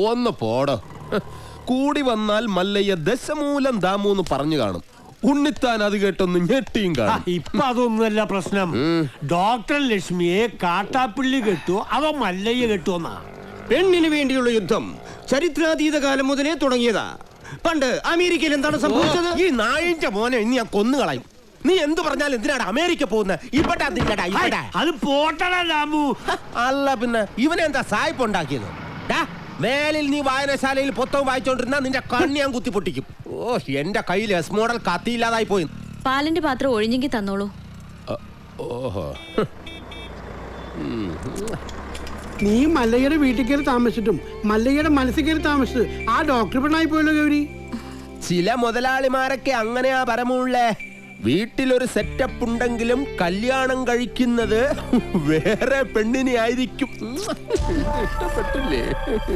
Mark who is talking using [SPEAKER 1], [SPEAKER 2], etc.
[SPEAKER 1] ഒന്ന് പോടോ. കൂടി വന്നാൽ മല്ലയ്യ ദശമൂലം ദാമൂന്ന് പറഞ്ഞു കാണും. ഉണ്ണിത്താൻ അത് കേട്ടൊന്ന് ഞെട്ടിയും കാണും.
[SPEAKER 2] ഇപ്പൊ അതൊന്നുമല്ല പ്രശ്നം. ഡോക്ടർ ലക്ഷ്മിയെ കാട്ടാപ്പിള്ളി കെട്ടുവോ അതോ മല്ലയ്യ കെട്ടുവോന്നാ?
[SPEAKER 3] പെണ്ണിന് വേണ്ടിയുള്ള യുദ്ധം ചരിത്രാതീത കാലം മുതലേ തുടങ്ങിയതാ. പണ്ട് അമേരിക്കയിൽ എന്താണ് സംഭവിച്ചത്?
[SPEAKER 1] ഈ നായിന്റെ മോനെ ഇനി ഞാൻ കൊന്നുകളയും. നീ എന്ത് പറഞ്ഞാലും എന്തിനാണ് അമേരിക്ക പോകുന്നത്? ഇവിടെ
[SPEAKER 2] അത് പോട്ടടാ രാമു.
[SPEAKER 1] അല്ല പിന്നെ ഇവനെന്താ സായിപ്പ് ഉണ്ടാക്കിയത്? മേലിൽ നീ വായനശാലയിൽ പുസ്തകം വായിച്ചോണ്ടിരുന്ന നിന്റെ കണ്ണി ഞാൻ കുത്തി പൊട്ടിക്കും. ഓ, എന്റെ കയ്യിൽ എസ് മോഡൽ കത്തിയില്ലാതായി പോയി.
[SPEAKER 4] പാലിന്റെ പാത്രം ഒഴിഞ്ഞെങ്കിൽ തന്നോളൂ.
[SPEAKER 1] ഓഹോ,
[SPEAKER 5] നീ മല്ലയ്യയുടെ വീട്ടിൽ കയറി താമസിച്ചിട്ടും മല്ലയ്യയുടെ മനസ്സിൽ കയറി താമസിച്ചത് ആ ഡോക്ടർ പെണ്ണായി പോയല്ലോ ഗൗരി.
[SPEAKER 1] ചില മുതലാളിമാരൊക്കെ അങ്ങനെയാ പരമുള്ളേ. വീട്ടിലൊരു സെറ്റപ്പ് ഉണ്ടെങ്കിലും കല്യാണം കഴിക്കുന്നത് വേറെ പെണ്ണിനെ ആയിരിക്കും. ഇഷ്ടപ്പെട്ടില്ലേ?